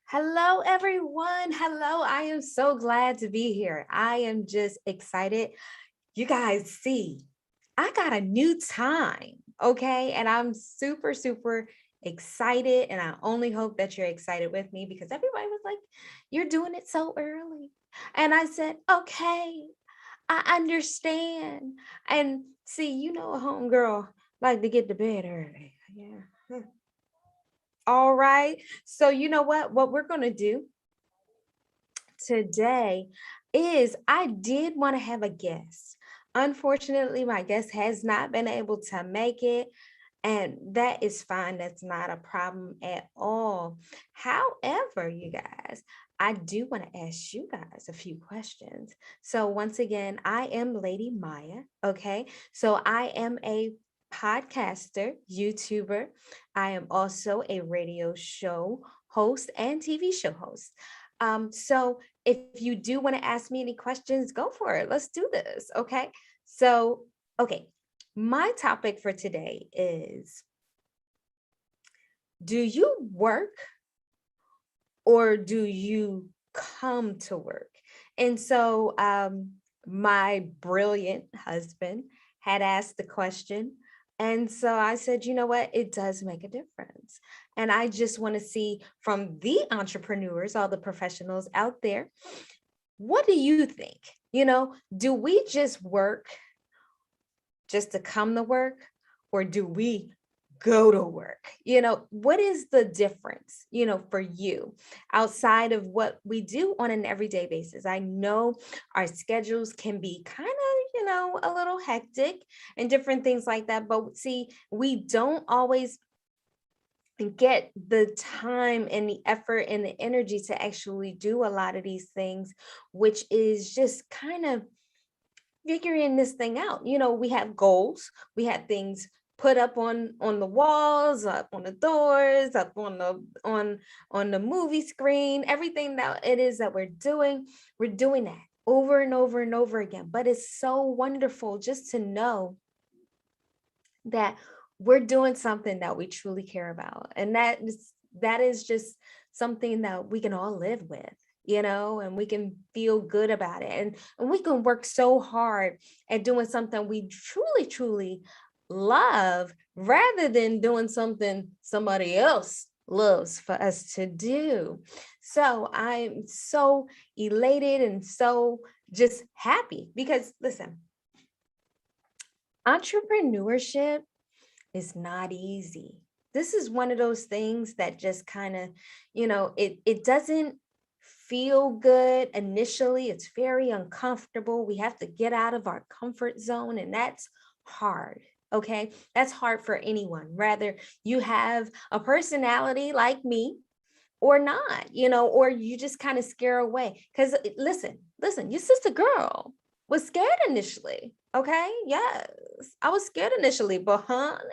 Hello, everyone. Hello. I am so glad to be here. I am just excited. You guys see, I got a new time. Okay. And I'm super, super excited. And I only hope that you're excited with me because everybody was like, you're doing it so early. And I said, okay, I understand. And see, you know, a homegirl like to get to bed early. Yeah. All right. So you know what we're going to do today is I did want to have a guest. Unfortunately, my guest has not been able to make it, and that is fine. That's not a problem at all. However, you guys, I do want to ask you guys a few questions. So, once again, I am LadyMyya. Okay. So, I am a podcaster, YouTuber. I am also a radio show host and TV show host. So if you do want to ask me any questions, go for it. Let's do this. Okay. So, okay. My topic for today is, do you work or do you come to work? And so my brilliant husband had asked the question. And so I said, you know what? It does make a difference. And I just want to see from the entrepreneurs, all the professionals out there, what do you think? You know, do we just work just to come to work, or do we go to work? You know, what is the difference, you know, for you outside of what we do on an everyday basis? I know our schedules can be kind of, you know, a little hectic and different things like that, but see, we don't always get the time and the effort and the energy to actually do a lot of these things, which is just kind of figuring this thing out. You know, we have goals, we have things put up on the walls, up on the doors, up on the movie screen, everything that it is that we're doing that over and over and over again. But it's so wonderful just to know that we're doing something that we truly care about, and that is just something that we can all live with, you know, and we can feel good about it, and we can work so hard at doing something we truly love rather than doing something somebody else loves for us to do. So I'm so elated and so just happy because listen, entrepreneurship is not easy. This is one of those things that just kind of, you know, it doesn't feel good initially. It's very uncomfortable. We have to get out of our comfort zone, and that's hard. Okay? That's hard for anyone. Rather, you have a personality like me or not, you know, or you just kind of scare away. Because listen, your sister girl was scared initially. Okay? Yes. I was scared initially, but honey,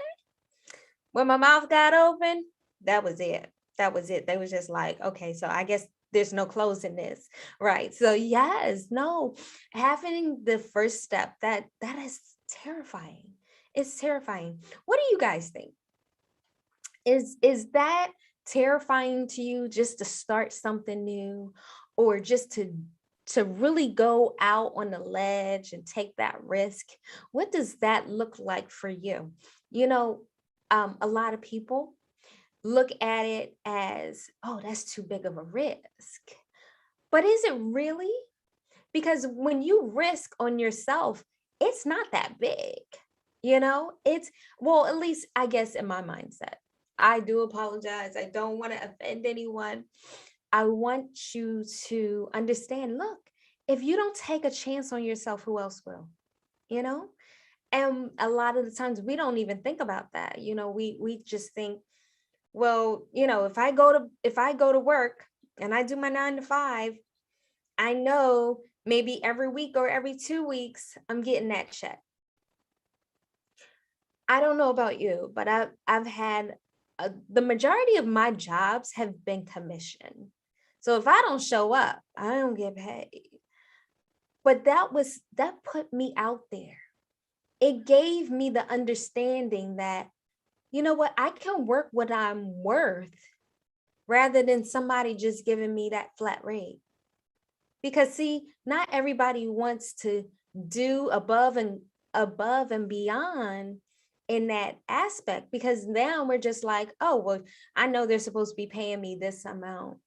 when my mouth got open, that was it. That was it. They was just like, okay, so I guess there's no closing this. Right. So yes, no, having the first step, that is terrifying. It's terrifying. What do you guys think? Is that terrifying to you, just to start something new, or just to really go out on the ledge and take that risk? What does that look like for you? You know, a lot of people look at it as, oh, that's too big of a risk. But is it really? Because when you risk on yourself, it's not that big. You know, it's, well, at least I guess in my mindset. I do apologize. I don't want to offend anyone. I want you to understand, look, if you don't take a chance on yourself, who else will? You know? And a lot of the times we don't even think about that. You know, we just think, well, you know, if I go to work and I do my 9 to 5, I know maybe every week or every 2 weeks I'm getting that check. I don't know about you, but I've had the majority of my jobs have been commission. So if I don't show up, I don't get paid. But that put me out there. It gave me the understanding that, you know what, I can work what I'm worth rather than somebody just giving me that flat rate. Because see, not everybody wants to do above and beyond in that aspect, because now we're just like, oh, well, I know they're supposed to be paying me this amount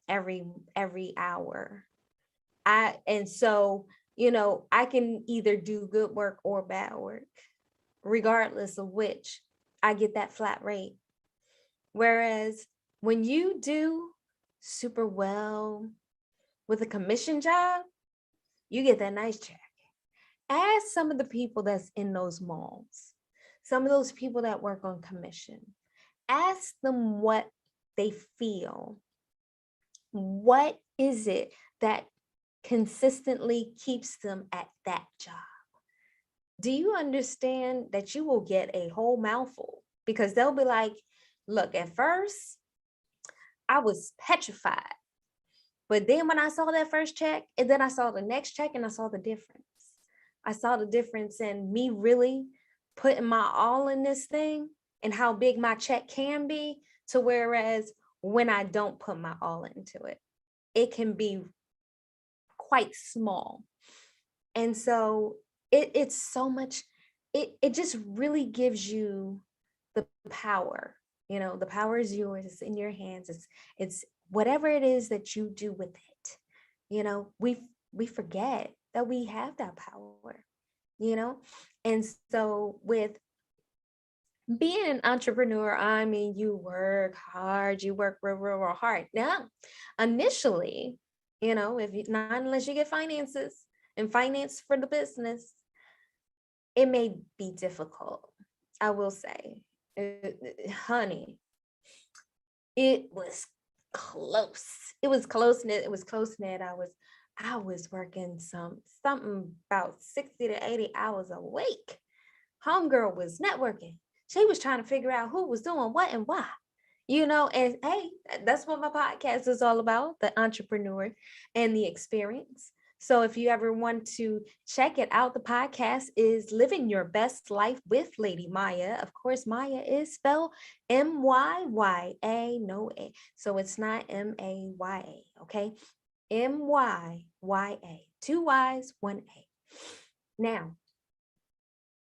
every hour. And so, I can either do good work or bad work, regardless of which, I get that flat rate. Whereas when you do super well with a commission job, you get that nice check. Ask some of the people that's in those malls, some of those people that work on commission, ask them what they feel. What is it that consistently keeps them at that job? Do you understand that you will get a whole mouthful? Because they'll be like, look, at first I was petrified. But then when I saw that first check, and then I saw the next check, and I saw the difference. I saw the difference in me really putting my all in this thing and how big my check can be, to whereas when I don't put my all into it, it can be quite small. And so it's so much, it just really gives you the power. The power is yours, it's in your hands. It's whatever it is that you do with it. We forget that we have that power. And so with being an entrepreneur, I mean, you work hard, you work real, real, real hard. Now, initially, if you, not unless you get finances and finance for the business, it may be difficult. I will say, honey, it was close. It was close knit. It was close knit. I was working something about 60 to 80 hours a week. Homegirl was networking. She was trying to figure out who was doing what and why. And hey, that's what my podcast is all about, the entrepreneur and the experience. So if you ever want to check it out, the podcast is Living Your Best Life with LadyMyya. Of course, Myya is spelled Myya, no A. So it's not Maya, okay? Myya, 2 Y's, 1 A. Now,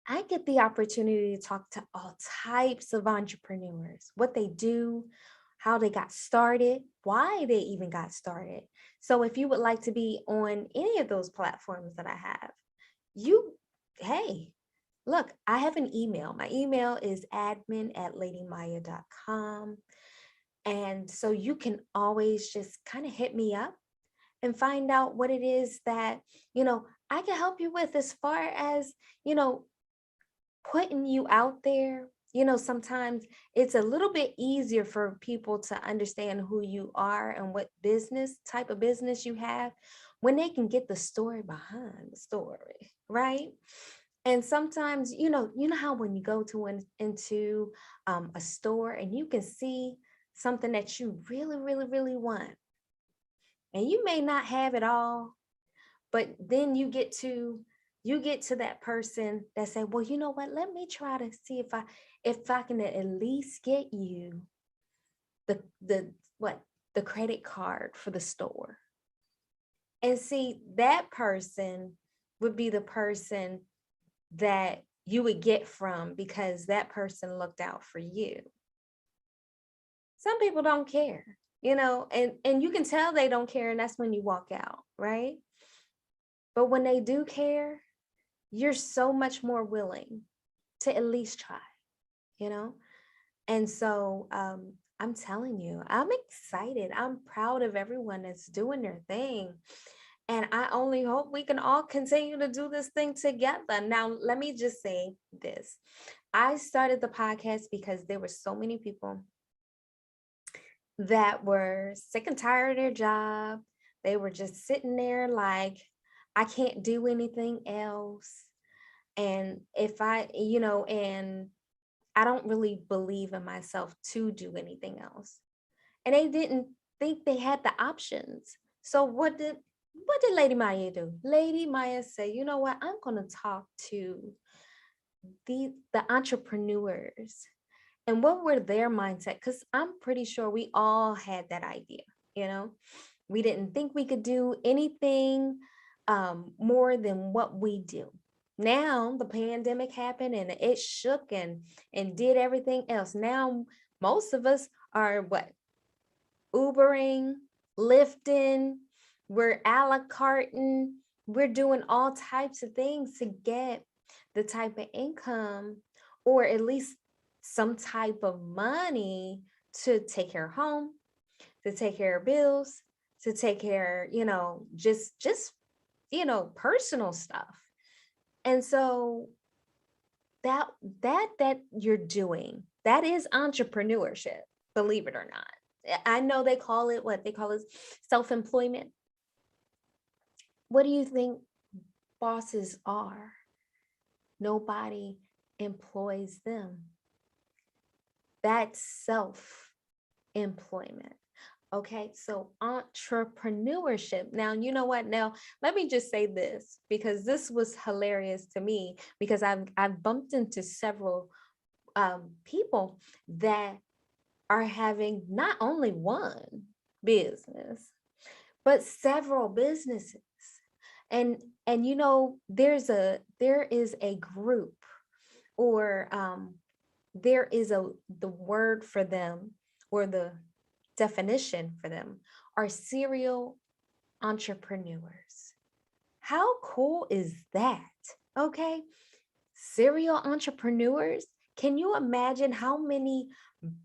I get the opportunity to talk to all types of entrepreneurs, what they do, how they got started, why they even got started. So if you would like to be on any of those platforms that I have, hey, look, I have an email. My email is admin@ladymyya.com. And so you can always just kind of hit me up and find out what it is that, I can help you with, as far as, putting you out there. Sometimes it's a little bit easier for people to understand who you are and what type of business you have, when they can get the story behind the story, right? And sometimes, how when you go into a store and you can see something that you really, really, really want, and you may not have it all, but then you get to that person that say, well, you know what, let me try to see if I can at least get you the credit card for the store. And see, that person would be the person that you would get from, because that person looked out for you. Some people don't care, and you can tell they don't care, and that's when you walk out, right? But when they do care, you're so much more willing to at least try, And so I'm telling you, I'm excited. I'm proud of everyone that's doing their thing. And I only hope we can all continue to do this thing together. Now, let me just say this. I started the podcast because there were so many people that were sick and tired of their job. They were just sitting there like, I can't do anything else. And and I don't really believe in myself to do anything else. And they didn't think they had the options. So what did Lady Myya do? Lady Myya said, you know what? I'm going to talk to the entrepreneurs and what were their mindset, because I'm pretty sure we all had that idea. you know we didn't think we could do anything more than what we do. Now the pandemic happened and it shook and did everything else. Now most of us are what, Ubering, lifting, we're a la carting, we're doing all types of things to get the type of income, or at least some type of money to take care of home, to take care of bills, to take care, just personal stuff. And so that that you're doing, that is entrepreneurship, believe it or not. I know they call it what they call it, self-employment. What do you think bosses are? Nobody employs them. That's self-employment. Okay, so entrepreneurship. Now, you know what? Now, let me just say this, because this was hilarious to me, because I've bumped into several people that are having not only one business, but several businesses. And there is a group, or there is the word for them, or the definition for them, are serial entrepreneurs. How cool is that? Okay, serial entrepreneurs. Can you imagine how many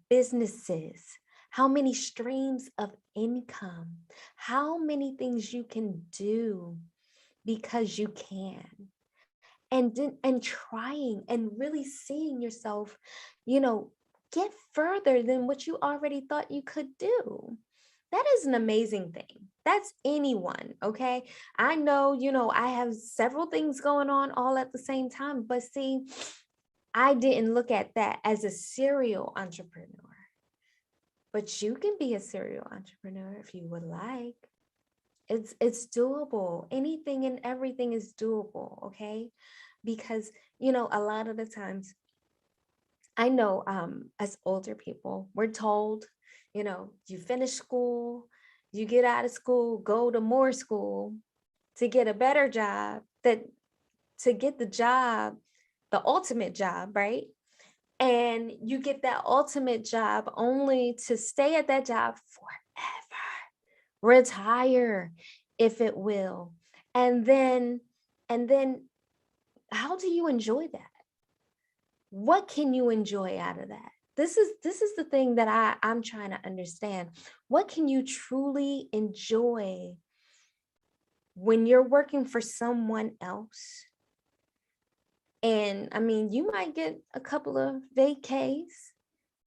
businesses, how many streams of income, how many things you can do because you can? And trying and really seeing yourself, get further than what you already thought you could do. That is an amazing thing. That's anyone, okay? I know, I have several things going on all at the same time, but see, I didn't look at that as a serial entrepreneur. But you can be a serial entrepreneur if you would like. It's doable. Anything and everything is doable, okay? Because, a lot of the times, I know as older people, we're told, you finish school, you get out of school, go to more school to get a better job, to get the job, the ultimate job, right? And you get that ultimate job only to stay at that job forever, retire, if it will. And then how do you enjoy that? What can you enjoy out of that? This is the thing that I'm trying to understand. What can you truly enjoy when you're working for someone else? And I mean, you might get a couple of vacays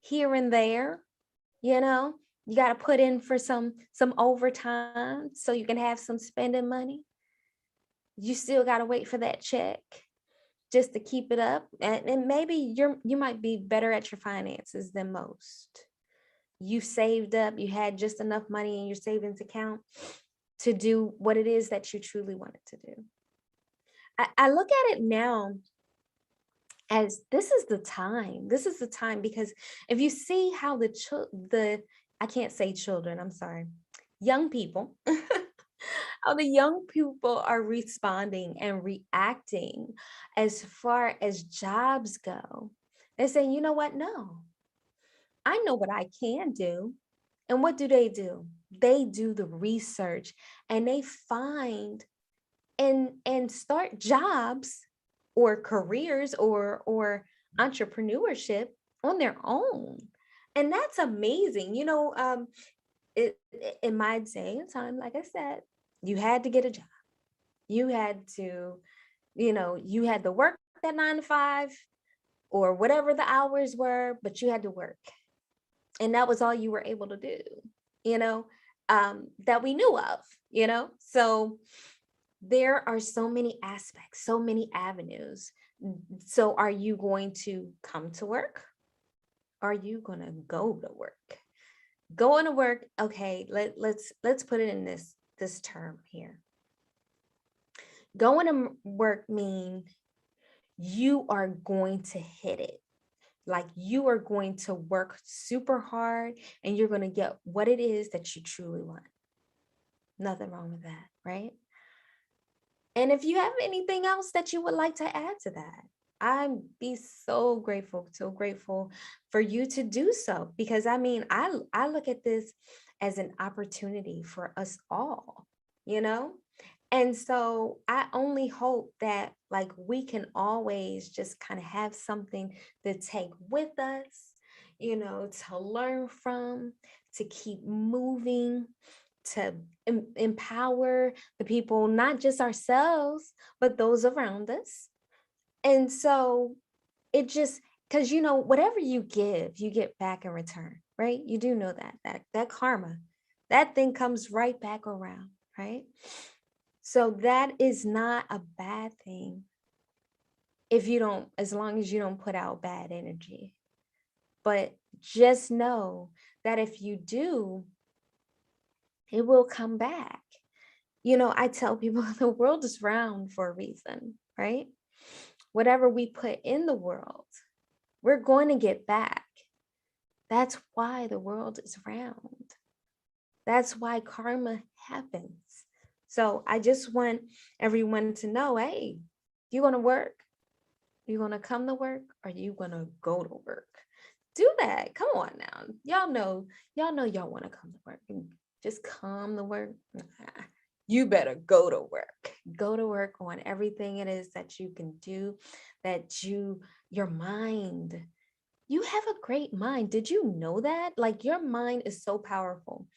here and there, you know. You got to put in for some overtime so you can have some spending money. You still got to wait for that check just to keep it up. And maybe you might be better at your finances than most. You saved up, you had just enough money in your savings account to do what it is that you truly wanted to do. I look at it now as this is the time. This is the time, because if you see how the I can't say children, I'm sorry, young people, how the young people are responding and reacting as far as jobs go. They're saying, you know what? No, I know what I can do. And what do? They do the research and they find and start jobs or careers or entrepreneurship on their own. And that's amazing. In my day and time, like I said, you had to get a job. You had to, you had to work that 9 to 5 or whatever the hours were, but you had to work. And that was all you were able to do, that we knew of, So there are so many aspects, so many avenues. So are you going to come to work? Are you going to go to work? Going to work, okay, let's put it in this term here. Going to work mean you are going to hit it. Like you are going to work super hard and you're going to get what it is that you truly want. Nothing wrong with that, right? And if you have anything else that you would like to add to that, I'd be so grateful for you to do so. Because I mean, I look at this as an opportunity for us all, you know? And so I only hope that like we can always just kind of have something to take with us, to learn from, to keep moving, to empower the people, not just ourselves, but those around us. And so it just, because whatever you give, you get back in return, right? You do know that karma, that thing comes right back around, right? So that is not a bad thing as long as you don't put out bad energy. But just know that if you do, it will come back. I tell people the world is round for a reason, right? Whatever we put in the world, we're going to get back. That's why the world is round. That's why karma happens. So I just want everyone to know, hey, you going to work? You going to come to work? Or you going to go to work? Do that. Come on now. Y'all want to come to work. Just come to work. You better go to work. Go to work on everything it is that you can do, your mind. You have a great mind. Did you know that? Like your mind is so powerful.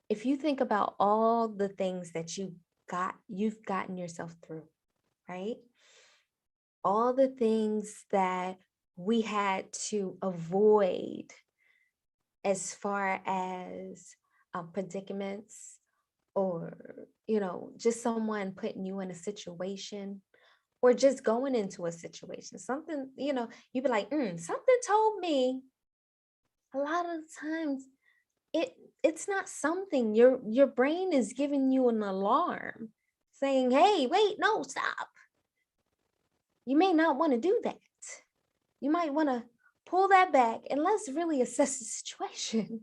If you think about all the things that you've gotten yourself through, right? All the things that we had to avoid as far as predicaments, or just someone putting you in a situation, or just going into a situation, something, you'd be like, something told me. A lot of times it's not something. Your brain is giving you an alarm saying, hey, wait, no, stop. You may not want to do that. You might want to pull that back and let's really assess the situation.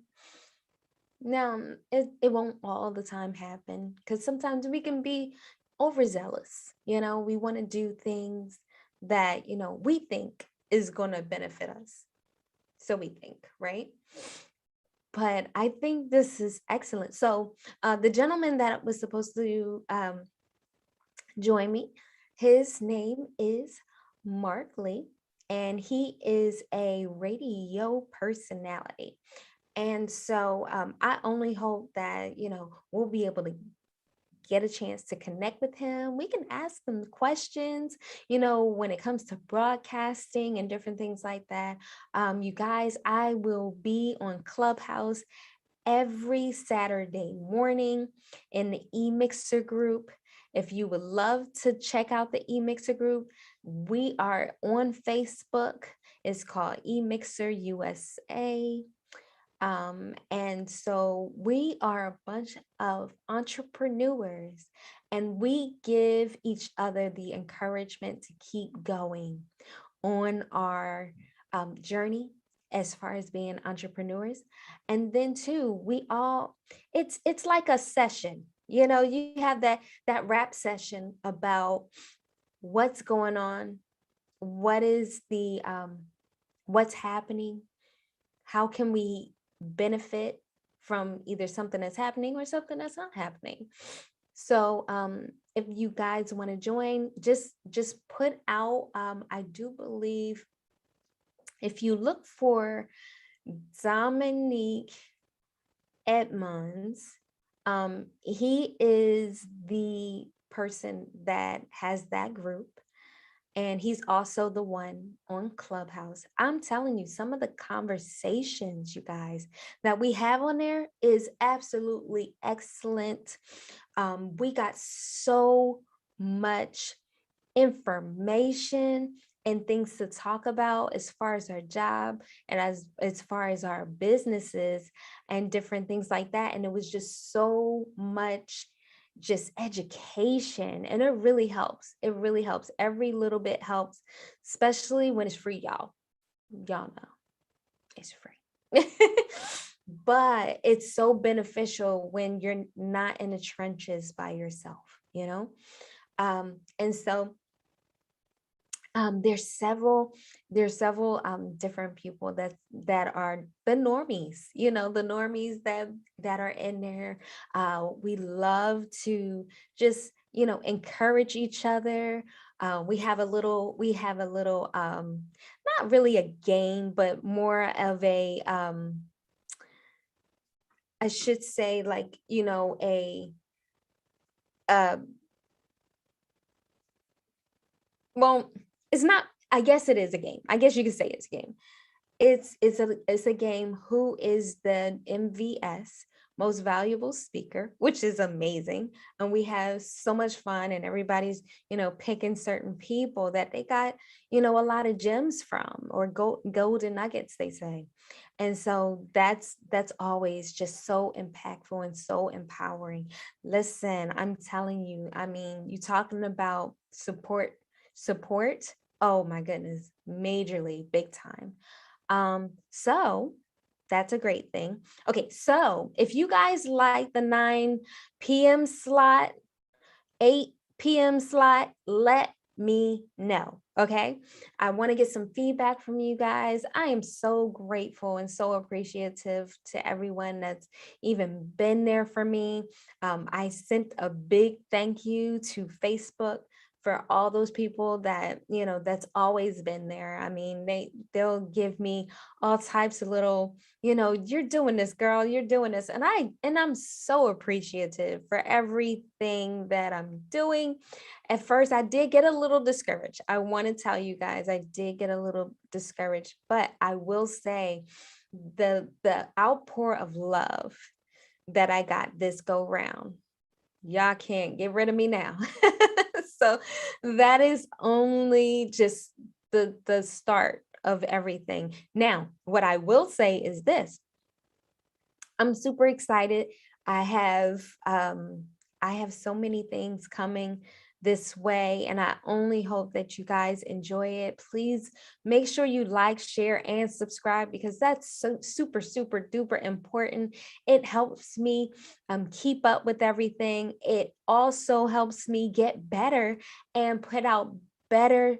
Now, it won't all the time happen because sometimes we can be overzealous. We want to do things that, we think is going to benefit us. So we think, right? But I think this is excellent. So the gentleman that was supposed to join me, his name is Mark Lee, and he is a radio personality. And so I only hope that, we'll be able to get a chance to connect with him. We can ask them questions, when it comes to broadcasting and different things like that. You guys, I will be on Clubhouse every Saturday morning in the e-mixer group. If you would love to check out the e-mixer group, we are on Facebook. It's called e-mixer USA. And so we are a bunch of entrepreneurs, and we give each other the encouragement to keep going on our journey as far as being entrepreneurs. And then too, it's like a session. You have that rap session about what's going on, what's happening, how can we benefit from either something that's happening or something that's not happening. So if you guys want to join, just put out, I do believe if you look for Dominique Edmonds, he is the person that has that group. And he's also the one on Clubhouse. I'm telling you, some of the conversations, you guys, that we have on there is absolutely excellent. We got so much information and things to talk about as far as our job and as far as our businesses and different things like that. And it was just so much just education, and it really helps. It really helps. Every little bit helps, especially when it's free, y'all know it's free. But it's so beneficial when you're not in the trenches by yourself, you know. And so there's several different people that are the normies, you know, the normies that are in there. We love to just, you know, encourage each other. We have a little not really a game, but more of a I should say, like, you know, uh well, it's not, I guess it is a game. I guess you could say it's a game. It's a game. Who is the MVS, most valuable speaker, which is amazing. And we have so much fun, and everybody's, you know, picking certain people that they got, you know, a lot of gems from, or golden nuggets, they say. And so that's always just so impactful and so empowering. Listen, I'm telling you, I mean, you talking about support. Oh my goodness, majorly, big time. So that's a great thing. Okay, so if you guys like the 9 p.m. slot, 8 p.m. slot, let me know. Okay. I want to get some feedback from you guys. I am so grateful and so appreciative to everyone that's even been there for me. I sent a big thank you to Facebook for all those people that, you know, that's always been there. I mean, they'll give me all types of little, you know, you're doing this, girl, you're doing this. And I'm so appreciative for everything that I'm doing. At first, I did get a little discouraged. I want to tell you guys, I did get a little discouraged, but I will say the outpour of love that I got this go round, y'all can't get rid of me now. So that is only just the start of everything. Now, what I will say is this. I'm super excited. I have I have so many things coming this way, and I only hope that you guys enjoy it. Please make sure you like, share, and subscribe, because that's so super, super duper important. It helps me keep up with everything. It also helps me get better and put out better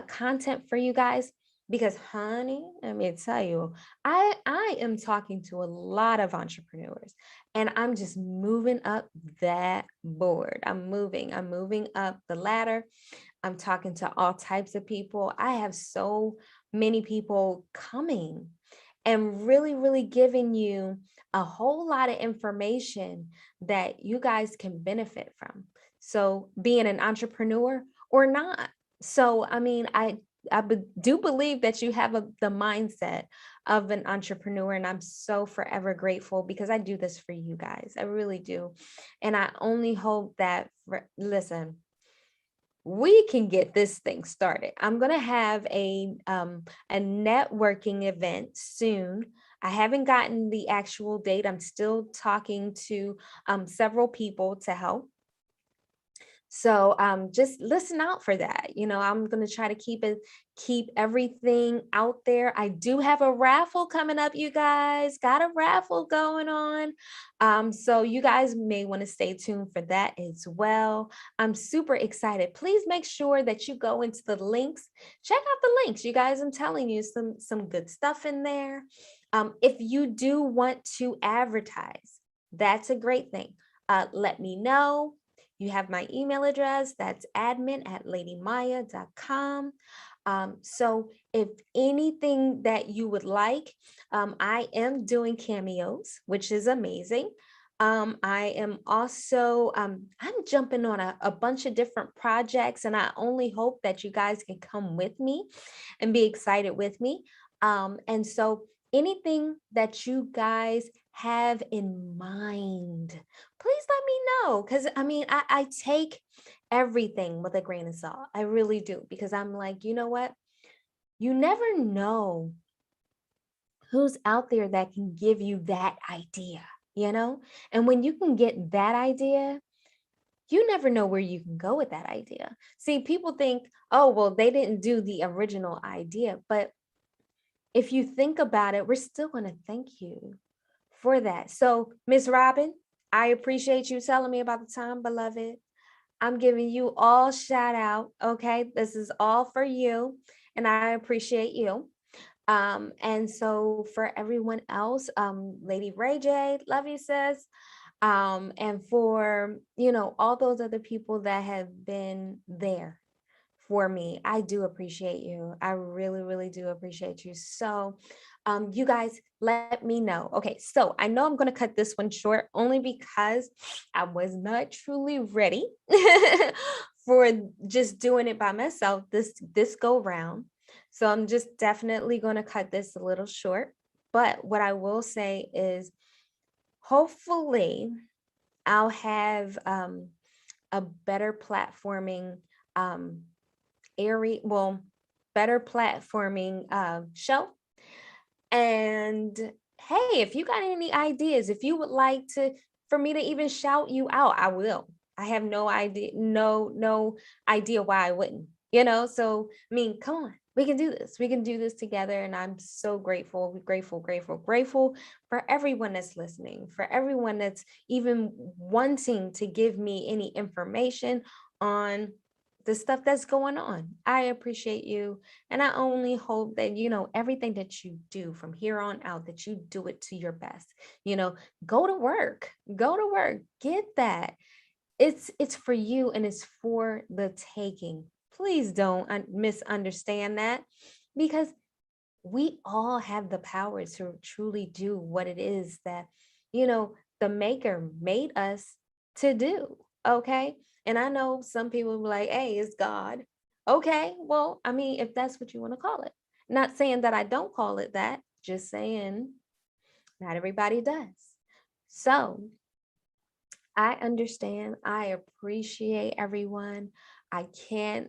content for you guys. Because, honey, let me tell you, I am talking to a lot of entrepreneurs, and I'm just moving up that board. I'm moving up the ladder. I'm talking to all types of people. I have so many people coming and really, really giving you a whole lot of information that you guys can benefit from. So, being an entrepreneur or not. So, I mean, do believe that you have the mindset of an entrepreneur, and I'm so forever grateful, because I do this for you guys. I really do. And I only hope that, listen, we can get this thing started. I'm going to have a networking event soon. I haven't gotten the actual date. I'm still talking to several people to help. So just listen out for that. You know, I'm going to try to keep everything out there. I do have a raffle coming up, you guys. Got a raffle going on. So you guys may want to stay tuned for that as well. I'm super excited. Please make sure that you go into the links. Check out the links, you guys. I'm telling you some good stuff in there. If you do want to advertise, that's a great thing. Let me know. You have my email address. That's admin@ladymyya.com. So if anything that you would like, I am doing cameos, which is amazing. I am also, I'm jumping on a bunch of different projects, and I only hope that you guys can come with me and be excited with me. And so anything that you guys have in mind? Please let me know. Because I mean, I take everything with a grain of salt. I really do. Because I'm like, you know what? You never know who's out there that can give you that idea, you know? And when you can get that idea, you never know where you can go with that idea. See, people think, oh, well, they didn't do the original idea. But if you think about it, we're still going to thank you for that. So, Miss Robin, I appreciate you telling me about the time, beloved. I'm giving you all shout out. Okay. This is all for you. And I appreciate you. And so for everyone else, Lady Ray J, love you, sis. And for, you know, all those other people that have been there for me, I do appreciate you. I really, really do appreciate you. So, you guys, let me know. Okay, so I know I'm going to cut this one short only because I was not truly ready for just doing it by myself this go round. So I'm just definitely going to cut this a little short. But what I will say is, hopefully, I'll have a better platforming area, well, better platforming show. And hey, if you got any ideas, if you would like to for me to even shout you out, I will. I have no idea, no idea why I wouldn't, you know? So, I mean, come on, we can do this. We can do this together. And I'm so grateful, grateful, grateful, grateful for everyone that's listening, for everyone that's even wanting to give me any information on the stuff that's going on. I appreciate you. And I only hope that, you know, everything that you do from here on out, that you do it to your best. You know, go to work, get that. It's for you and it's for the taking. Please don't misunderstand that, because we all have the power to truly do what it is that, you know, the maker made us to do. Okay. And I know some people will be like, hey, it's God. Okay. Well, I mean, if that's what you want to call it. Not saying that I don't call it that, just saying not everybody does. So I understand. I appreciate everyone. I can't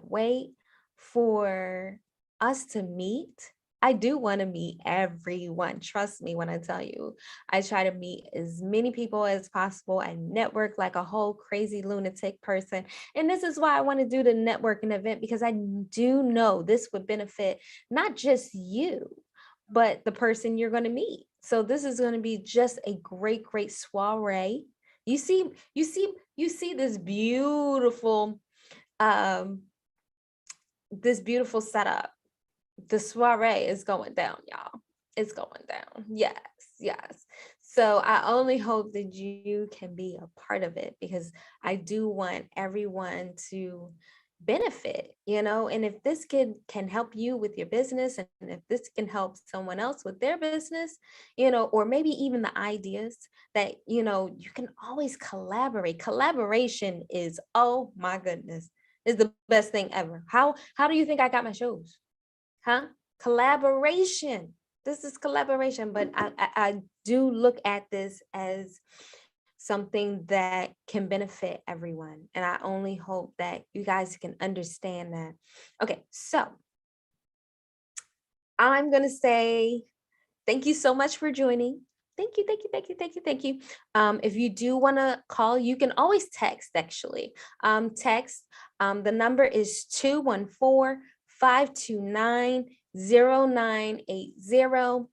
wait for us to meet. I do want to meet everyone. Trust me when I tell you, I try to meet as many people as possible. I network like a whole crazy lunatic person. And this is why I want to do the networking event, because I do know this would benefit not just you, but the person you're going to meet. So this is going to be just a great, great soiree. You see this beautiful um this beautiful setup. The soiree is going down, y'all. It's going down. Yes, yes. So I only hope that you can be a part of it, because I do want everyone to benefit, you know. And if this can help you with your business, and if this can help someone else with their business, you know, or maybe even the ideas that, you know, you can always collaborate. Collaboration is, oh my goodness, is the best thing ever. How do you think I got my shows? Huh? Collaboration. This is collaboration, but I do look at this as something that can benefit everyone. And I only hope that you guys can understand that. Okay, so I'm going to say thank you so much for joining. Thank you, thank you, thank you, thank you, thank you. If you do want to call, you can always text, actually. Text. The number is 214-529-0980.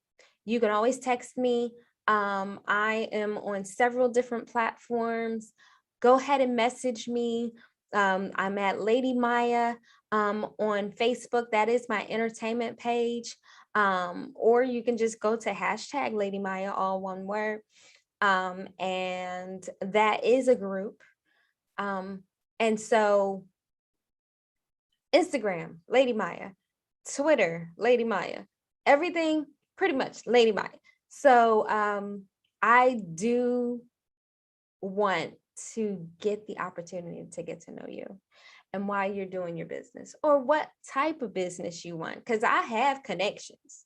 You can always text me. I am on several different platforms. Go ahead and message me. I'm at LadyMyya on Facebook. That is my entertainment page. Or you can just go to hashtag LadyMyya, all one word. And that is a group. And so Instagram, LadyMyya, Twitter, LadyMyya, everything pretty much LadyMyya. So I do want to get the opportunity to get to know you and why you're doing your business, or what type of business you want, because I have connections.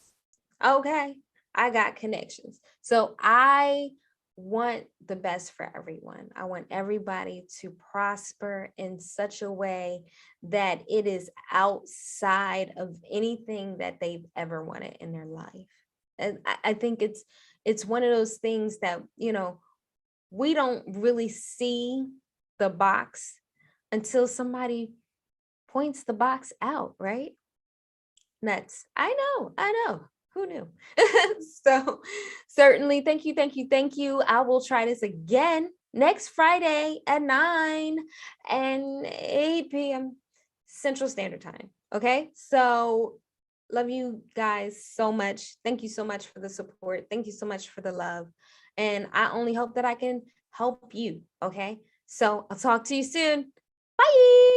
Okay. I got connections. So I want the best for everyone. I want everybody to prosper in such a way that it is outside of anything that they've ever wanted in their life. And I think it's one of those things that, you know, we don't really see the box until somebody points the box out, right? Nuts. I know. Who knew? So certainly, thank you, thank you, thank you. I will try this again next Friday at 9 and 8 p.m. Central Standard Time. Okay. So love you guys so much. Thank you so much for the support. Thank you so much for the love. And I only hope that I can help you. Okay. So I'll talk to you soon. Bye.